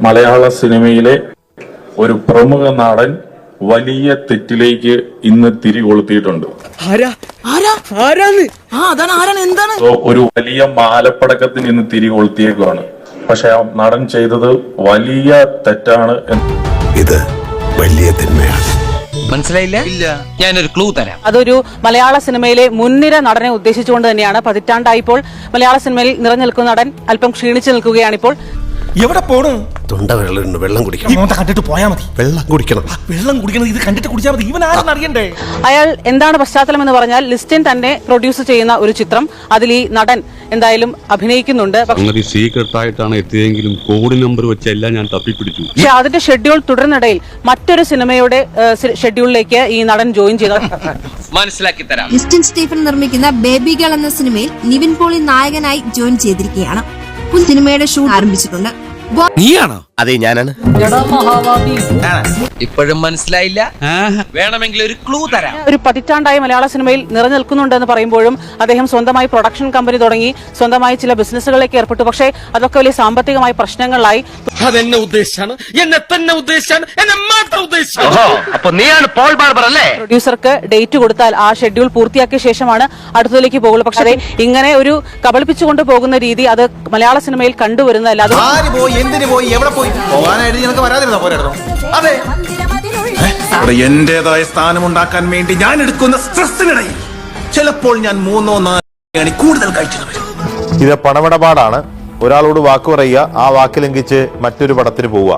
മലയാള സിനിമയിലെ ഒരു പ്രമുഖ നടൻ വലിയ തെറ്റിലേക്ക് ഇന്ന് തിരികൊളുത്തിയിട്ടുണ്ട്. ഒരു വലിയ മാലപ്പടക്കത്തിന് ഇന്ന് തിരികൊളുത്തിയേക്കുവാണ്. പക്ഷെ ആ നടൻ ചെയ്തത് വലിയ തെറ്റാണ്. ഇത് വലിയ തിന്മയാണ്. മനസ്സിലായില്ല? ഇല്ല. ഞാനൊരു ക്ലൂ തരാം. അതൊരു മലയാള സിനിമയിലെ മുൻനിര നടനെ ഉദ്ദേശിച്ചുകൊണ്ട് തന്നെയാണ്. പതിറ്റാണ്ടായിപ്പോൾ മലയാള സിനിമയിൽ നിറഞ്ഞു നടൻ അല്പം ക്ഷീണിച്ചു നിൽക്കുകയാണിപ്പോൾ. എവിടെ പോണു? തൊണ്ട വെള്ളം കുടിക്കണം. കണ്ടിട്ട് പോയാ മതി. വെള്ളം കുടിക്കണം. ഇത് കണ്ടിട്ട് കുടിച്ചാൽ മതി. ഇവൻ ആരും അറിയണ്ടേ? അയാൾ എന്താണ് പശ്ചാത്തലം എന്ന് പറഞ്ഞാൽ ലിസ്റ്റിൻ തന്നെ പ്രൊഡ്യൂസ് ചെയ്യുന്ന ഒരു ചിത്രം. അതിൽ ഈ നടൻ എന്തായാലും അഭിനയിക്കുന്നുണ്ട്. സീക്രട്ടായിട്ടാണ് എത്തിയെങ്കിലും കോഡ് നമ്പർ വെച്ചെല്ലാം ഞാൻ തപ്പിപ്പിടിച്ചു. പക്ഷെ അതിന്റെ ഷെഡ്യൂൾ തുടരുന്നിടയിൽ മറ്റൊരു സിനിമയുടെ ഷെഡ്യൂളിലേക്ക് ഈ നടൻ ജോയിൻ ചെയ്തു. മനസ്സിലാക്കി തരാം. ലിസ്റ്റിൻ സ്റ്റീഫൻ നിർമ്മിക്കുന്ന ബേബി ഗേൾ എന്ന സിനിമയിൽ നിവിൻ പോളി നായകനായി ജോയിൻ ചെയ്തിരിക്കുകയാണ്. സിനിമയുടെ ഷൂട്ട് ആരംഭിച്ചിട്ടുണ്ട്. നീയാണോ? അതെ, ഞാനാണ്. ഇപ്പോഴും മനസ്സിലായില്ല? വേണമെങ്കിൽ ഒരു ക്ലൂ തരാം. ഒരു പതിറ്റാണ്ടായി മലയാള സിനിമയിൽ നിറഞ്ഞു നിൽക്കുന്നുണ്ടെന്ന് പറയുമ്പോഴും അദ്ദേഹം സ്വന്തമായി പ്രൊഡക്ഷൻ കമ്പനി തുടങ്ങി, സ്വന്തമായി ചില ബിസിനസ്സുകളിലേക്ക് ഏർപ്പെട്ടു. പക്ഷേ അതൊക്കെ വലിയ സാമ്പത്തികമായ പ്രശ്നങ്ങളായി. അതെന്നെ ഉദ്ദേശിച്ചാണ്, എന്നെ തന്നെ ഉദ്ദേശിച്ചാണ്, എന്നെ മാത്രം ഉദ്ദേശിച്ചാണ്. അപ്പൊ നീയാണ് പോൾ ബാർബർ അല്ലേ? പ്രൊഡ്യൂസർക്ക് ഡേറ്റ് കൊടുത്താൽ ആ ഷെഡ്യൂൾ പൂർത്തിയാക്കിയ ശേഷമാണ് അടുത്തതിലേക്ക് പോകുള്ളൂ. പക്ഷേ അതെ, ഇങ്ങനെ ഒരു കബളിപ്പിച്ചുകൊണ്ട് പോകുന്ന രീതി അത് മലയാള സിനിമയിൽ കണ്ടുവരുന്നതല്ല. അത് എന്റേതായ സ്ഥാനമുണ്ടാക്കാൻ വേണ്ടി ഞാൻ എടുക്കുന്ന സ്ട്രെസ്സിനിടയിൽ ചിലപ്പോൾ ഞാൻ 3-4 കൂടുതൽ കഴിച്ചത് വരും. ഇത് പണമിടപാടാണ്. ഒരാളോട് വാക്ക് പറയുക, ആ വാക്ക് ലംഘിച്ച് മറ്റൊരു പടത്തിന് പോവുക.